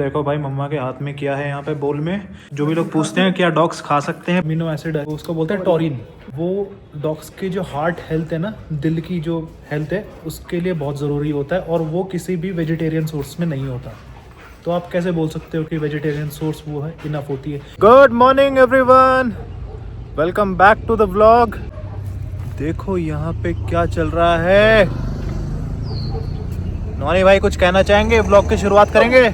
देखो भाई मम्मा के हाथ में क्या है यहाँ पे बोल में। जो भी लोग पूछते हैं क्या डॉग्स खा सकते हैं, अमीनो एसिड है उसको बोलते हैं टॉरिन। वो डॉग्स की जो हार्ट हेल्थ है ना, दिल की जो हेल्थ है उसके लिए बहुत ज़रूरी होता है और वो किसी भी वेजिटेरियन सोर्स में नहीं होता। तो आप कैसे बोल सकते हो कि वेजिटेरियन सोर्स वो है इनफ होती है। Good morning everyone, welcome back to the vlog. देखो यहाँ पे क्या चल रहा है। नौनी भाई कुछ कहना चाहेंगे? व्लॉग की शुरुआत करेंगे।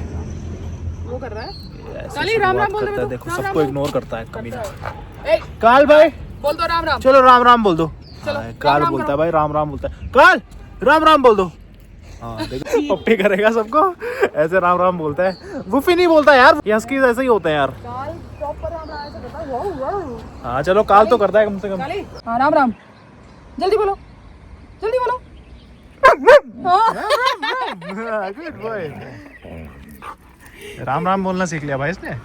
वो कर रहा है राम राम बोल दो। देखो सबको इग्नोर करता है कमीना। ए, काल भाई बोल दो राम राम। चलो राम राम बोल दो। चलो, काल राम बोलता है भाई, राम राम बोलता है। काल राम राम बोल दो। हाँ देखो पप्पी करेगा सबको, ऐसे राम राम बोलता है। वुफी नहीं बोलता यार, ये हस्कीज ऐसे ही होते हैं यार। काल प्रॉपर राम राम ऐसे करता है। Wow wow. हाँ चलो काल तो करता है कम से कम। काली हाँ राम राम, जल्दी बोलो जल्दी बोलो। Good boy. राम राम बोलना सीख लिया भाई इसने।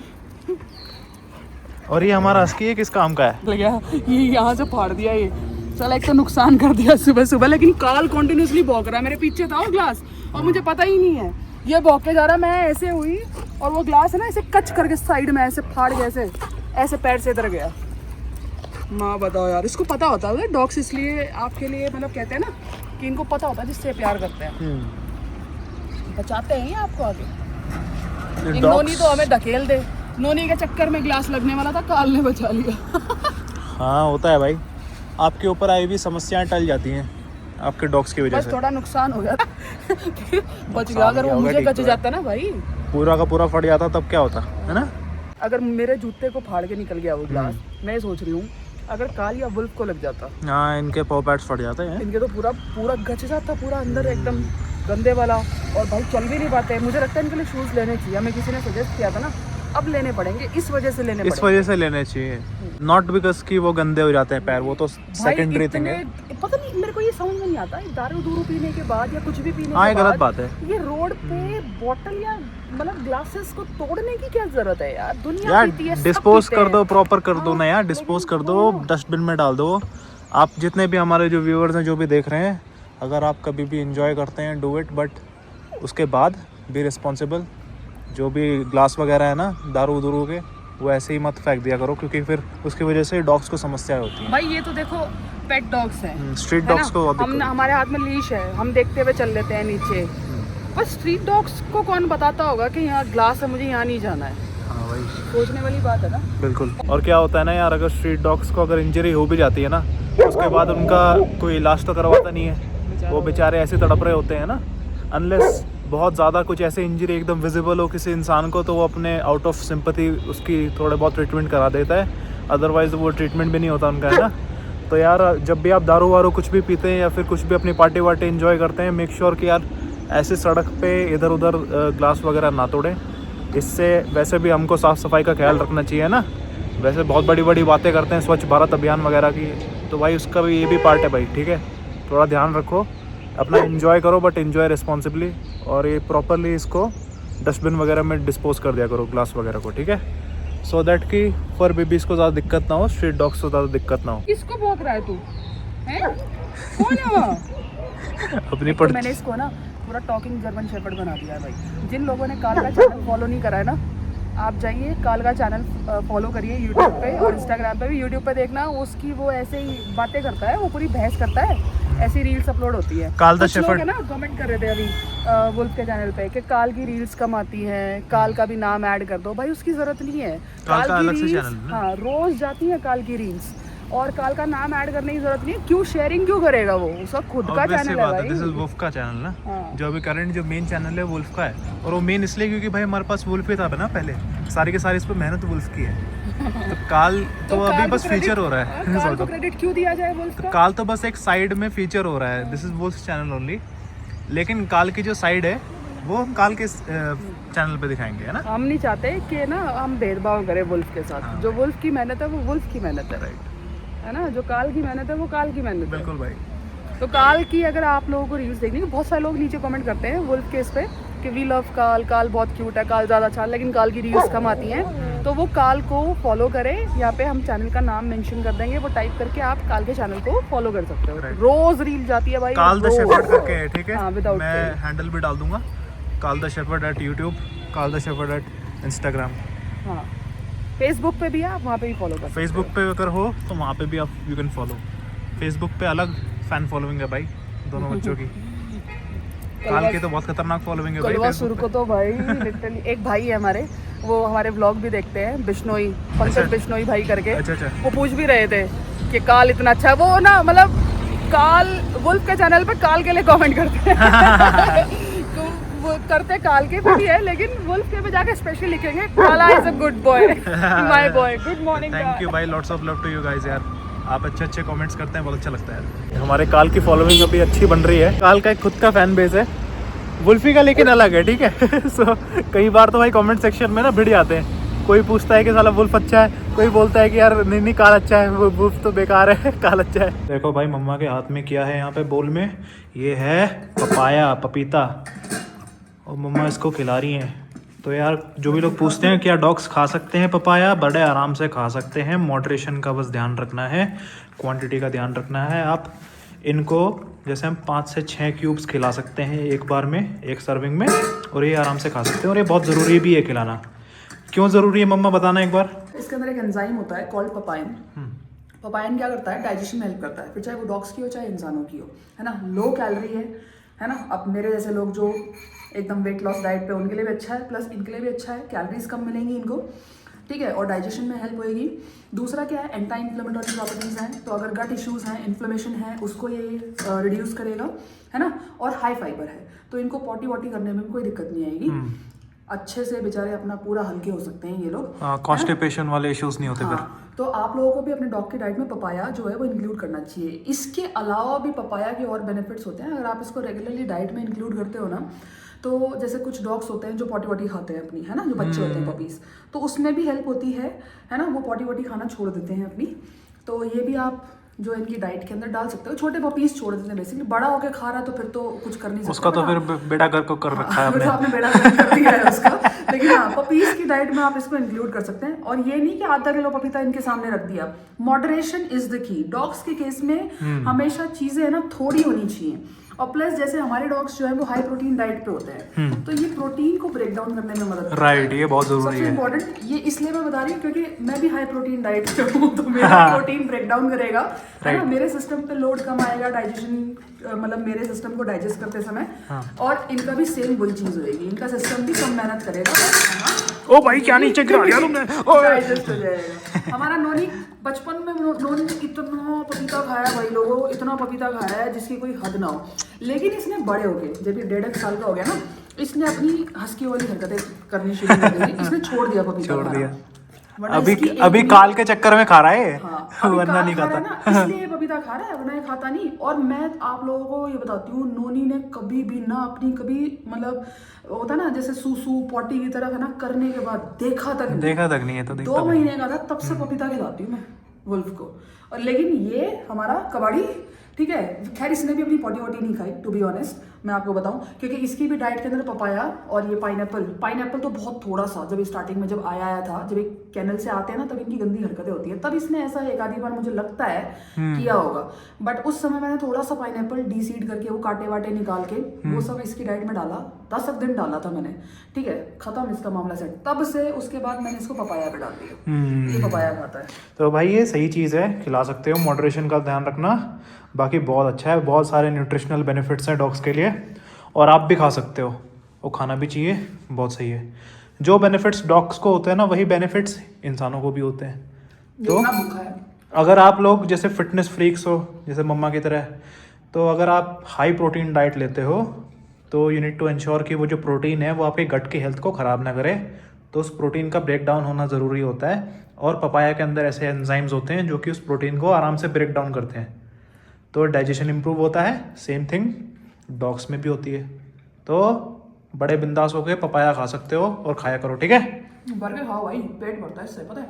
और ये हमारा हस्की है किस काम का है? गया ये यहाँ से फाड़ दिया ये साला, एक तो नुकसान कर दिया सुबह सुबह। लेकिन काल कॉन्टिन्यूसली भौंक रहा है। मेरे पीछे था वो ग्लास और मुझे पता ही नहीं है ये भौंक के जा रहा। मैं ऐसे हुई और वो ग्लास है ना ऐसे कच करके साइड में ऐसे फाड़ गया, ऐसे पैर से इधर गया। माँ बताओ यार, इसको पता होता है डॉग्स इसलिए आपके लिए मतलब कहते हैं ना कि इनको पता होता है जिससे प्यार करते हैं, बचाते हैं आपको आगे। नोनी तो हमें धकेल दे, नोनी के चक्कर में ग्लास लगने वाला था, काल ने बचा लिया। हाँ होता है भाई, आपके ऊपर आई हुई समस्याएं टल जाती हैं आपके डॉग्स की वजह से। बस थोड़ा नुकसान हो गया बच गया। अगर वो मुझे कच जाता ना भाई, पूरा का पूरा फट जाता तब क्या होता है ना। अगर मेरे जूते को फाड़ के निकल गया वो ग्लास, मैं सोच रही हूँ अगर काल या वुल्फ को लग जाता। हाँ इनके पॉ पैड्स फट जाते हैं। इनके तो पूरा गच जाता, पूरा अंदर एकदम गंदे वाला। और भाई चल भी नहीं पाते। मुझे लगता है इनके लिए शूज़ लेने चाहिए। हमें किसी ने सजेस्ट किया था ना, अब लेने पड़ेंगे। इस वजह से लेने चाहिए, नॉट बिकॉज कि वो गंदे हो जाते हैं पैर, वो तो सेकेंडरी थिंग है। पता नहीं मेरे को ये समझ में नहीं आता, दारू पीने के बाद या कुछ भी पीने के बाद गलत बात है। ये रोड पे बॉटल या मतलब ग्लासेस को तोड़ने की क्या जरूरत है यार? दुनिया पीती है, डिस्पोज कर दो, प्रॉपर कर दो ना यार, डिस्पोज कर दो, डस्टबिन में डाल दो। आप जितने भी हमारे जो व्यूअर्स हैं जो भी देख रहे हैं, अगर आप कभी भी इंजॉय करते हैं डू इट, बट उसके बाद बी रिस्पॉन्सिबल। जो भी ग्लास वगैरह है ना दारू के, वो ऐसे ही मत फेंक दिया करो, क्योंकि फिर उसकी वजह से डॉग्स को समस्याएं होती हैं। भाई ये तो देखो पेट डॉग्स हैं, स्ट्रीट डॉग्स को हमारे हाथ में लीश है, हम देखते हुए चल लेते हैं नीचे। पर स्ट्रीट डॉग्स को कौन बताता होगा कि यहाँ ग्लास है, मुझे यहाँ नहीं जाना है। हाँ भाई सोचने वाली बात है ना। बिल्कुल। और क्या होता है ना यार, अगर स्ट्रीट डॉग्स को अगर इंजरी हो भी जाती है ना, उसके बाद उनका कोई इलाज तो करवाता नहीं है। वो बेचारे ऐसे तड़प रहे होते हैं ना, अनलेस बहुत ज़्यादा कुछ ऐसे इंजरी एकदम विजिबल हो किसी इंसान को, तो वो अपने आउट ऑफ सिंपैथी उसकी थोड़े बहुत ट्रीटमेंट करा देता है। अदरवाइज़ वो ट्रीटमेंट भी नहीं होता उनका, है ना। तो यार जब भी आप दारू वारू कुछ भी पीते हैं या फिर कुछ भी अपनी पार्टी वार्टी एंजॉय करते हैं, मेक श्योर कि यार ऐसे सड़क पे इधर उधर ग्लास वगैरह ना तोड़ें। इससे वैसे भी हमको साफ़ सफाई का ख्याल रखना चाहिए ना। वैसे बहुत बड़ी बड़ी बातें करते हैं स्वच्छ भारत अभियान वगैरह की, तो भाई उसका भी ये भी पार्ट है भाई, ठीक है। थोड़ा ध्यान रखो, अपना एंजॉय करो, बट एंजॉय रिस्पॉन्सिबली। और ये प्रॉपरली इसको डस्टबिन वगैरह में डिस्पोज कर दिया करो ग्लास वगैरह को, ठीक है। सो दैट कि फॉर बेबीज़ को ज़्यादा दिक्कत ना हो, स्ट्रीट डॉग्स को ज़्यादा दिक्कत ना हो। किसको भौंक रहा है तू? हैं? कौन है वो? अपनी तो मैंने इसको ना पूरा टॉकिंग जर्मन शेपर्ड बना दिया है भाई। जिन लोगों ने काल का चैनल फॉलो नहीं करा है ना, आप जाइए काल का चैनल फॉलो करिए यूट्यूब पे और इंस्टाग्राम पे भी। यूट्यूब पे देखना उसकी वो ऐसे ही बातें करता है, वो पूरी बहस करता है, ऐसी रील्स अपलोड होती है। काल द शेपर्ड है ना, कमेंट कर रहे थे अभी वुल्फ के चैनल पे कि काल की रील्स कम आती हैं, काल का भी नाम ऐड कर दो। भाई उसकी जरूरत नहीं है, काल की रील्स हाँ रोज जाती है काल की रील्स, और काल का नाम ऐड करने की जरूरत नहीं है। क्यों शेयरिंग क्यों करेगा वो? उसका खुद का चैनल है भाई। दिस इज वुल्फ का चैनल ना। हाँ। जो अभी करंट जो मेन चैनल है वुल्फ का है, और वो मेन इसलिए क्योंकि भाई हमारे पास वुल्फ ही था ना पहले, सारी के सारी इस पर मेहनत वुल्फ की है। तो काल तो अभी बस फीचर हो रहा है। काल को क्रेडिट क्यों दिया जाए वुल्फ का? काल तो बस एक साइड में फीचर हो रहा है, this is wolf channel only. लेकिन काल की जो साइड है वो हम काल के चैनल पे दिखाएंगे, है ना। हम नहीं चाहते कि ना हम भेदभाव करें वुल्फ के साथ। हाँ। जो वुल्फ की मेहनत है वो वुल्फ की मेहनत है, राइट, है ना। जो काल की मेहनत है वो काल की मेहनत है। बिल्कुल भाई। तो काल की अगर आप लोगों को रील्स देखनी है, बहुत सारे लोग नीचे कमेंट करते हैं वुल्फ के इस पे कि वी लव काल, काल बहुत क्यूट है, काल ज़्यादा अच्छा, लेकिन काल की रील्स कम आती हैं। तो वो काल को फॉलो करें, यहाँ पे हम चैनल का नाम मेंशन कर देंगे, वो टाइप करके आप काल के चैनल को फॉलो कर सकते हो। रोज रील जाती है भाई, काल द शेपर्ड करके, ठीक है। हाँ, विदाउट मैं हैंडल भी डाल दूंगा, काल द शेपर्ड @ YouTube। काल द शेफर्ड एट इंस्टाग्राम। हाँ, फेसबुक पे भी है, आप वहाँ पे भी फॉलो कर सकते फेसबुक पे अगर हो तो वहाँ पे भी आप यू कैन फॉलो। फेसबुक पे अलग फ़ैन फॉलोइंग है भाई दोनों बच्चों की। काल की तो बहुत खतरनाक फॉलोइंग है भाई कलवा Facebook सुर पे। को तो भाई लिटरली एक भाई है हमारे, वो हमारे व्लॉग भी देखते हैं, बिश्नोई, पंकज अच्छा। बिश्नोई भाई करके। अच्छा। वो पूछ भी रहे थे कि काल इतना अच्छा है, वो ना मतलब काल वुल्फ के चैनल पे काल के लिए कमेंट करते हैं तो वो करते काल के भी है, लेकिन वुल्फ के पे जाके स्पेशली लिखेंगे Kala is a good boy, my boy, good morning. Thank you भाई, lots of love to you guys यार, आप अच्छे अच्छे कमेंट्स करते हैं, बहुत अच्छा लगता है। हमारे काल की फॉलोइंग अभी अच्छी बन रही है। काल का एक खुद का फैन बेस है, वुल्फी का लेकिन अलग है, ठीक है सो कई बार तो भाई कमेंट सेक्शन में ना भिड़ जाते हैं। कोई पूछता है कि साला वुल्फ अच्छा है, कोई बोलता है कि यार नहीं काल अच्छा है, वुल्फ तो बेकार है काल अच्छा है। देखो भाई मम्मा के हाथ में क्या है यहाँ पे बोल में, ये है पपाया, पपीता, और मम्मा इसको खिला रही हैं। तो यार जो भी लोग पूछते हैं क्या डॉग्स खा सकते हैं पपाया, बड़े आराम से खा सकते हैं। मॉडरेशन का बस ध्यान रखना है, क्वांटिटी का ध्यान रखना है। आप इनको जैसे हम 5 से 6 क्यूब्स खिला सकते हैं एक बार में, एक सर्विंग में, और ये आराम से खा सकते हैं। और ये बहुत ज़रूरी भी है खिलाना। क्यों ज़रूरी है मम्मा बताना एक बार। इसके अंदर एक एंजाइम होता है कॉल्ड पपाइन। पपाइन क्या करता है, डाइजेशन में हेल्प करता है, फिर चाहे वो डॉग्स की हो चाहे इंसानों की हो, है ना। लो कैलोरी है ना। अब मेरे जैसे लोग जो एकदम वेट लॉस डाइट पे, उनके लिए भी अच्छा है, प्लस इनके लिए भी अच्छा है, कैलोरीज कम मिलेंगी इनको, ठीक है, और डाइजेशन में हेल्प होएगी। दूसरा क्या है, एंटी इन्फ्लेमेटरी प्रॉपर्टीज हैं, तो अगर गट इश्यूज हैं, इन्फ्लेमेशन है, उसको ये रिड्यूस करेगा, है ना। और हाई फाइबर है, तो इनको पॉटी वॉटी करने में कोई दिक्कत नहीं आएगी। अच्छे से बेचारे अपना पूरा हल्के हो सकते हैं ये लोग, कॉन्स्टिपेशन वाले इश्यूज नहीं होते फिर। तो आप लोगों को भी अपने डॉग की डाइट में पपाया जो है वो इंक्लूड करना चाहिए। इसके अलावा भी पपाया के और बेनिफिट्स होते हैं, अगर आप इसको रेगुलरली डाइट में इंक्लूड करते हो ना, तो जैसे कुछ डॉग्स होते हैं जो पॉटी वॉटी खाते हैं अपनी, है ना, जो बच्चे होते हैं पपीज, तो उसमें भी हेल्प होती है ना, वो पॉटी वॉटी खाना छोड़ देते हैं अपनी। तो ये भी आप जो इनकी डाइट के अंदर डाल सकते हो। छोटे पपीज छोड़ देते हैं बेसिकली, बड़ा होके खा रहा है तो फिर तो कुछ कर नहीं सकते। उसका तो फिर बेड़ा गर्क को कर रखा है आपने। आपने बेड़ा गर्क कर दिया है उसका, लेकिन हाँ पपीज की डाइट में आप इसको इंक्लूड कर सकते हैं। और ये नहीं कि आधा किलो पपीता इनके सामने रख दिया, moderation is the key. Dogs के केस में हमेशा चीजें है ना थोड़ी होनी चाहिए, और प्लस जैसे हमारे डॉग्स जो है वो हाई प्रोटीन डाइट पे होते हैं, तो ये प्रोटीन को ब्रेक डाउन करने में मदद करता है। राइट, ये बहुत जरूरी सबसे है। इम्पोर्टेंट ये इसलिए मैं बता रही हूँ क्योंकि मैं भी हाई प्रोटीन डाइट पे हूँ, तो मेरा प्रोटीन ब्रेक डाउन करेगा, है ना, मेरे सिस्टम पे लोड कम आएगा, डाइजेशन मतलब मेरे सिस्टम को डाइजेस्ट करते समय, और इनका भी सेम वही चीज होगी, इनका सिस्टम भी कम मेहनत करेगा। ओ भाई क्या नीचे गिरा दिया तुमने। डाइजेस्ट हो जाएगा। हमारा नोनी बचपन में नोनी ने इतना पपीता खाया भाई लोगों, इतना पपीता खाया है जिसकी कोई हद ना हो। लेकिन इसने बड़े हो गए, जब ये 1.5 साल का हो गया ना, इसने अपनी हस्की वाली हरकतें करनी शुरू कर दी, इसने छोड़ दिया पपीता छोड़ खाना। दिया। वरना अभी इसकी अभी एक काल के चक्कर में खा रहा है, अभी वरना काल नहीं खा रहा है खाता। ना, इसलिए ये पपीता खा रहा है, वरना ये खाता नहीं। और मैं आप लोगों को ये बताती हूँ, नोनी ने कभी भी ना अपनी कभी मतलब होता ना जैसे सूसू पॉटी की तरह है ना करने के बाद देखा तक नहीं है तो 2 महीने का था तब से पपीता खिलाती हूँ मैं वुल्फ को। और लेकिन ये हमारा कबाड़ी, ठीक है, खैर इसने भी अपनी पॉटी वॉटी नहीं खाई टू बी ऑनेस्ट, मैं आपको बताऊं, क्योंकि इसकी भी डाइट के अंदर पपाया और ये पाइनएप्पल तो बहुत थोड़ा सा, जब स्टार्टिंग में जब आया था, जब एक कैनल से आते हैं ना तब इनकी गंदी हरकतें होती है, तब इसने ऐसा एक आधी बार मुझे लगता है किया होगा। बट उस समय मैंने थोड़ा सा पाइनएप्पल डीसीड करके वो कांटे वाटे निकाल के वो सब इसकी डाइट में डाला, 10 दिन डाला था मैंने, ठीक है, खत्म इसका मामला सेट। तब से उसके बाद मैंने इसको पपाया पे डाल दिया, ये पपाया खाता है। तो भाई ये सही चीज़ है, खिला सकते हो, मॉडरेशन का ध्यान रखना। बाकी बहुत अच्छा है, बहुत सारे न्यूट्रिशनल बेनिफिट्स हैं डॉग्स के लिए, और आप भी खा सकते हो, वो खाना भी चाहिए, बहुत सही है। जो बेनिफिट्स डॉग्स को होते हैं ना, वही बेनिफिट्स इंसानों को भी होते हैं। तो अगर आप लोग जैसे फिटनेस फ्रीक्स हो, जैसे मम्मा की तरह, तो अगर आप हाई प्रोटीन डाइट लेते हो तो यू नीड टू इंश्योर कि वो जो प्रोटीन है वो आपके गट की हेल्थ को ख़राब ना करे, तो उस प्रोटीन का ब्रेक डाउन होना ज़रूरी होता है। और पपाया के अंदर ऐसे एंजाइम्स होते हैं जो कि उस प्रोटीन को आराम से ब्रेक डाउन करते हैं, तो डाइजेशन इम्प्रूव होता है। सेम थिंग डॉग्स में भी होती है। तो बड़े बिंदास होकर पपाया खा सकते हो और खाया करो, ठीक है। भर के खाओ भाई, पेट भरता है इससे, पता है।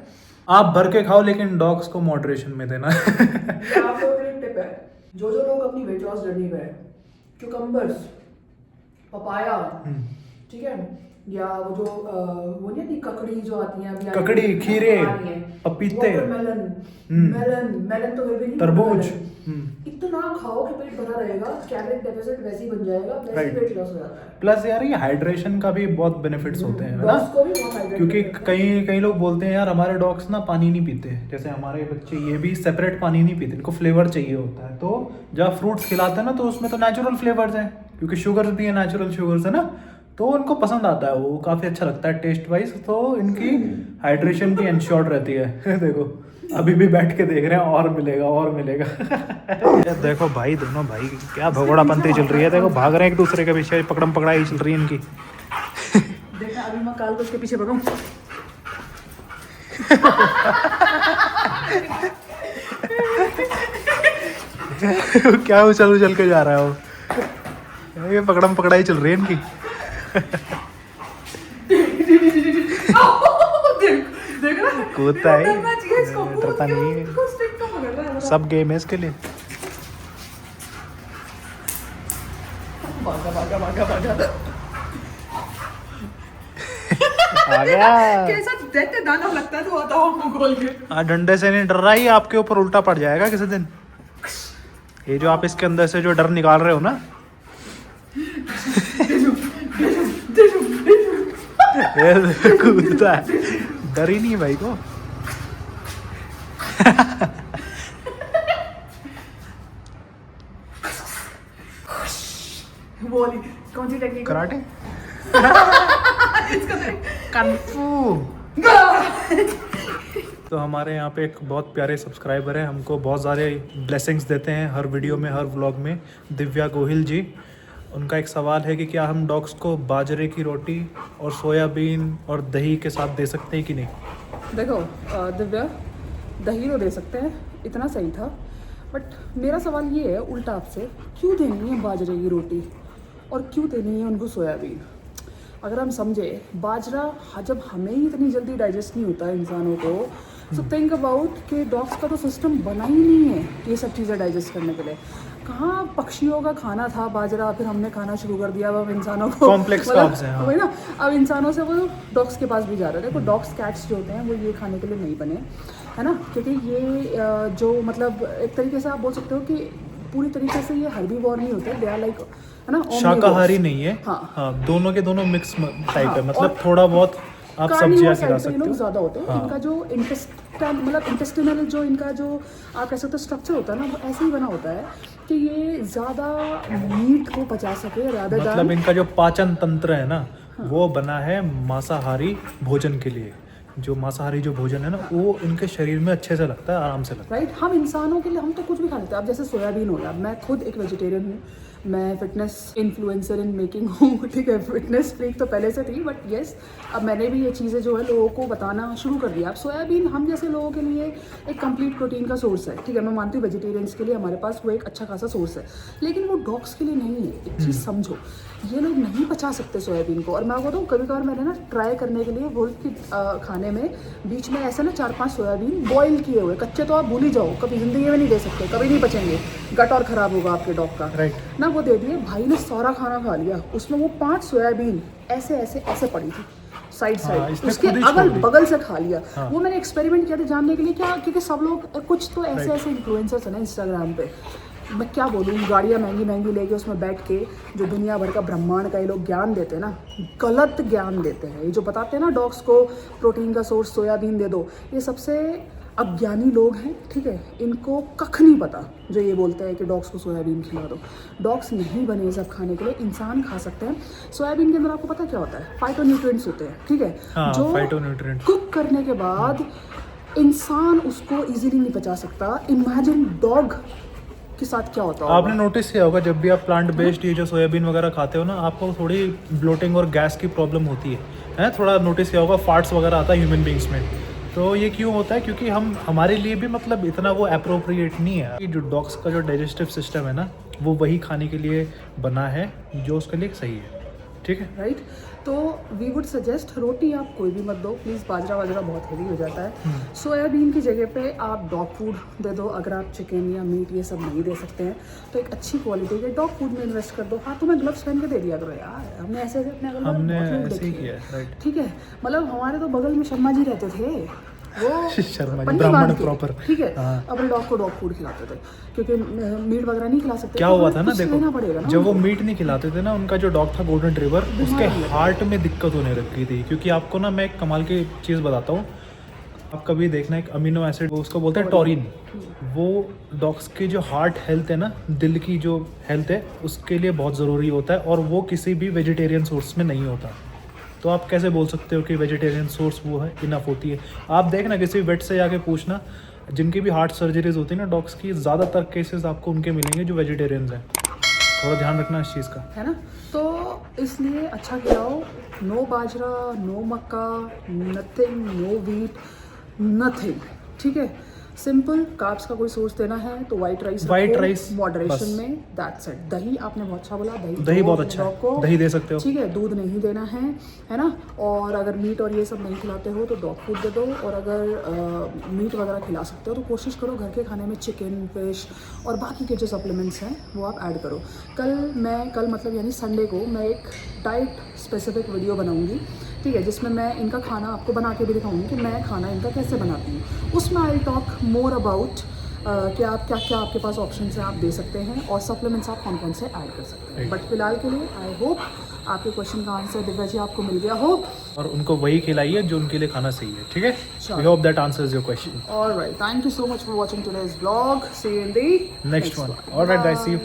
आप भर के खाओ, लेकिन डॉग्स को मॉडरेशन में देना। ये आप लोगों के लिए टिप है, जो लोग अपनी वेट लॉस जर्नी पे है, क्यूकम्बर्स, पपाया, ठीक है, या वो जो वो नहीं आती ककड़ी जो आती है, ककड़ी, खीरे, पपीते, मेलन तो फिर भी नहीं, तरबूज, इतना खाओ कि पेट भरा रहेगा, कैलोरी डेफिसिट वैसे ही बन जाएगा, वैसे ही वेट लॉस हो जाता है। प्लस यार ये हाइड्रेशन का भी बहुत बेनिफिट्स होते हैं, है ना? डॉग्स को भी बहुत हाइड्रेट क्योंकि कई लोग बोलते हैं यार हमारे डॉग्स ना पानी नहीं पीते, जैसे हमारे बच्चे ये भी सेपरेट पानी नहीं पीते, इनको फ्लेवर चाहिए होता है। तो जब फ्रूट्स खिलाते हैं ना तो उसमें तो नेचुरल फ्लेवर्स हैं, क्योंकि शुगर्स भी है, नेचुरल शुगर्स है ना, तो उनको पसंद आता है, वो काफ़ी अच्छा लगता है टेस्ट वाइज, तो इनकी हाइड्रेशन भी इंश्योर्ड रहती है। देखो अभी भी बैठ के देख रहे हैं, और मिलेगा और मिलेगा। देखो भाई, दोनों भाई क्या भगोड़ा पंती चल रही है, देखो भाग रहे हैं एक दूसरे के पीछे, पकड़म पकड़ाई चल रही है इनकी। देखा अभी मैं काल को उसके पीछे भगाऊं। क्या उछल के जा रहा है वो, ये पकड़म पकड़ाई चल रही है इनकी। देख रहा कूदता है, डरना चाहिए इसको, डरता नहीं है, इसको स्टिक तो पकड़ रहा है, सब गेम है इसके लिए। भागा भागा भागा भागा। आ गया। कैसा देते दाना लगता है तो आता हो मुंह खोल के। हाँ, डंडे से नहीं डर रहा, ही आपके ऊपर उल्टा पड़ जाएगा किसी दिन। ये जो आप इसके अंदर से जो डर निकाल रहे हो ना, ये कूदता है, डर ही नहीं भाई को। बोली कौन सी टेक्निक? कराटे, कनफू। तो हमारे यहाँ पे एक बहुत प्यारे सब्सक्राइबर है, हमको बहुत सारे ब्लेसिंग्स देते हैं हर वीडियो में, हर व्लॉग में, दिव्या गोहिल जी। उनका एक सवाल है कि क्या हम डॉग्स को बाजरे की रोटी और सोयाबीन और दही के साथ दे सकते हैं कि नहीं? देखो दिव्या, दही तो दे सकते हैं, इतना सही था, बट मेरा सवाल ये है उल्टा आपसे, क्यों देनी है बाजरे की रोटी और क्यों देनी है उनको सोयाबीन? अगर हम समझे बाजरा जब हमें ही इतनी जल्दी डाइजेस्ट नहीं होता है इंसानों को, सो थिंक अबाउट कि डॉग्स का तो सिस्टम बना ही नहीं है ये सब चीज़ें डाइजेस्ट करने के लिए। कहाँ पक्षियों का खाना था बाजरा, फिर हमने खाना शुरू कर दिया, अब इंसानों को कॉम्प्लेक्स कार्ब्स हैं, हाँ। वही ना, अब इंसानों से वो डॉग्स के पास भी जा रहे हैं। देखो डॉग्स कैट्स जो होते हैं वो ये खाने के लिए नहीं बने, है ना, क्योंकि ये जो मतलब एक तरीके से आप बोल सकते हो कि पूरी तरीके से ये हर्बीवोर नहीं होते, दे आर लाइक, है ना, शाकाहारी नहीं है। हाँ। दोनों के दोनों मिक्स टाइप है, हाँ, मतलब थोड़ा बहुत आप सब्जियां खिला सकते हो। ज़्यादा होते हैं। हाँ। इनका जो इंटेस्टिनल जो इनका जो आप कह सकते हो स्ट्रक्चर होता है ना, वो ऐसे ही बना होता है कि ये ज़्यादा मीट को पचा सके, ज़्यादा मतलब इनका जो पाचन तंत्र है ना, वो बना है मांसाहारी भोजन के लिए। जो मांसाहारी जो भोजन है ना, वो इनके शरीर में अच्छे से लगता है, आराम से लगता है। राइट। हम इंसानों के लिए हम तो कुछ भी खा लेते हैं। अब जैसे सोयाबीन हो गया, मैं खुद एक वेजिटेरियन हूँ, मैं फिटनेस इन्फ्लुएंसर इन मेकिंग हूँ, ठीक है, फिटनेस फ्रीक तो पहले से थी, बट येस अब मैंने भी ये चीज़ें जो है लोगों को बताना शुरू कर दिया। अब सोयाबीन हम जैसे लोगों के लिए एक कंप्लीट प्रोटीन का सोर्स है, ठीक है, मैं मानती हूँ वेजिटेरियंस के लिए हमारे पास वो एक अच्छा खासा सोर्स है, लेकिन वो डॉग्स के लिए नहीं है। एक चीज़ समझो, ये लोग नहीं पचा सकते सोयाबीन को। और मैं आपको बताऊँ, कभी कभार मैंने ना ट्राई करने के लिए बोल के खाने में बीच में ऐसा ना 4-5 सोयाबीन बॉईल किए हुए, कच्चे तो आप भूल ही जाओ, कभी ज़िंदगी में नहीं दे सकते, कभी नहीं पचेंगे, गट और ख़राब होगा आपके डॉग का, राइट ना, वो दे दिए। भाई ने सारा खाना खा लिया, उसमें वो 5 सोयाबीन ऐसे ऐसे ऐसे पड़ी थी साइड साइड, उसके अगल बगल से खा लिया। हाँ। वो मैंने एक्सपेरिमेंट किया था जानने के लिए क्या, क्योंकि सब लोग कुछ तो ऐसे ऐसे इन्फ्लुएंसर्स हैं ना इंस्टाग्राम पे, मैं क्या बोलूँ, गाड़ियाँ महंगी महंगी लेके उसमें बैठ के जो दुनिया भर का ब्रह्मांड का ये लोग ज्ञान देते हैं ना, गलत ज्ञान देते हैं। ये जो बताते हैं ना डॉग्स को प्रोटीन का सोर्स सोयाबीन दे दो, ये सबसे अज्ञानी लोग हैं, ठीक है, इनको कख नहीं पता जो ये बोलते हैं कि डॉग्स को सोयाबीन खिला दो। डॉग्स नहीं बने ये सब खाने के लिए, इंसान खा सकते हैं। सोयाबीन के अंदर आपको पता क्या होता है, फाइटोन्यूट्रिएंट्स होते हैं, ठीक है, हाँ, जो फाइटोन्यूट्रिएंट्स कुक करने के बाद इंसान उसको इजीली नहीं पचा सकता। इमेजिन डॉग के साथ क्या होता है। आपने नोटिस किया होगा जब भी आप प्लांट बेस्ड ये जो सोयाबीन वगैरह खाते हो ना, आपको थोड़ी ब्लोटिंग और गैस की प्रॉब्लम होती है, थोड़ा नोटिस किया होगा, फार्ट्स वगैरह आता है ह्यूमन बींग्स में। तो ये क्यों होता है? क्योंकि हम हमारे लिए भी मतलब इतना वो अप्रोप्रिएट नहीं है कि जो डॉग्स का जो डाइजेस्टिव सिस्टम है ना, वो वही खाने के लिए बना है जो उसके लिए सही है, ठीक है, राइट। तो वी वुड सजेस्ट रोटी आप कोई भी मत दो प्लीज़, बाजरा वाजरा बहुत हेवी हो जाता है। सोयाबीन की जगह पे आप डॉग फूड दे दो। अगर आप चिकन या मीट ये सब नहीं दे सकते हैं तो एक अच्छी क्वालिटी के डॉग फूड में इन्वेस्ट कर दो। हाथों में ग्लव्स पहन के दे दिया करो यार, हमने ऐसे ऐसे अपने अगल हमने बगल बहुत लोग ऐसे ही देखे किया हैं। है, राइट। ठीक है, मतलब हमारे तो बगल में शर्मा जी रहते थे, वो शर्मा जी, पन्नी ब्राह्मण बांध के, प्रॉपर। ठीक है, हाँ। अपने डॉग को डॉग फूड खिलाते थे क्योंकि मीट वगैरह नहीं खिला सकते। क्या तो हुआ हमें था ना, कुछ लेना देखो पड़ेगा ना जब वो उनको। मीट नहीं खिलाते थे ना, उनका जो डॉग था गोल्डन रिट्रीवर, उसके बीमार हार्ट में दिक्कत होने लगी थी। क्योंकि आपको ना मैं एक कमाल की चीज़ बताता हूँ, आप कभी देखना, एक अमीनो एसिड उसको बोलते हैं टॉरिन, वो डॉग्स की जो हार्ट हेल्थ है ना, दिल की जो हेल्थ है, उसके लिए बहुत ज़रूरी होता है, और वो किसी भी वेजिटेरियन सोर्स में नहीं होता। तो आप कैसे बोल सकते हो कि वेजिटेरियन सोर्स वो है, इनफ होती है? आप देखना, किसी वेट से जाके पूछना, जिनकी भी हार्ट सर्जरीज होती है ना डॉग्स की, ज़्यादातर केसेस आपको उनके मिलेंगे जो वेजिटेरियंस हैं। थोड़ा ध्यान रखना इस चीज़ का, है ना। तो इसलिए अच्छा खिलाओ, नो बाजरा, नो मक्का, नथिंग, नो वीट, नथिंग, ठीक है। सिंपल कार्ब्स का कोई सोर्स देना है तो white rice, White rice, moderation बस। में, दैट्स इट। दही आपने बहुत अच्छा बोला, दही दही दो बहुत अच्छा dog को, है, दही दे सकते हो। ठीक है, दूध नहीं देना है ना। और अगर मीट और ये सब नहीं खिलाते हो तो डॉग फूड दे दो, और अगर मीट वगैरह खिला सकते हो तो कोशिश करो घर के खाने में चिकन, फिश और बाकी के जो सप्लीमेंट्स हैं वो आप ऐड करो। कल मतलब यानी संडे को मैं एक डाइट स्पेसिफिक वीडियो बनाऊंगी, ठीक है, जिसमें मैं इनका खाना आपको बना के भी दिखाऊंगी कि मैं खाना इनका कैसे बनाती हूँ। उसमें आई टॉक मोर अबाउट कि आप क्या क्या आपके पास ऑप्शन हैं आप दे सकते हैं, और सप्लीमेंट्स आप कौन कौन से ऐड कर सकते हैं। बट फिलहाल के लिए आई होप आपके क्वेश्चन का आंसर दिव्या जी आपको मिल गया हो, और उनको वही खिलाइए जो उनके लिए खाना सही है, ठीक है। Sure. We hope that answers your question. Alright, thank you so much for watching today's vlog, see you in the next one. Alright guys, see you.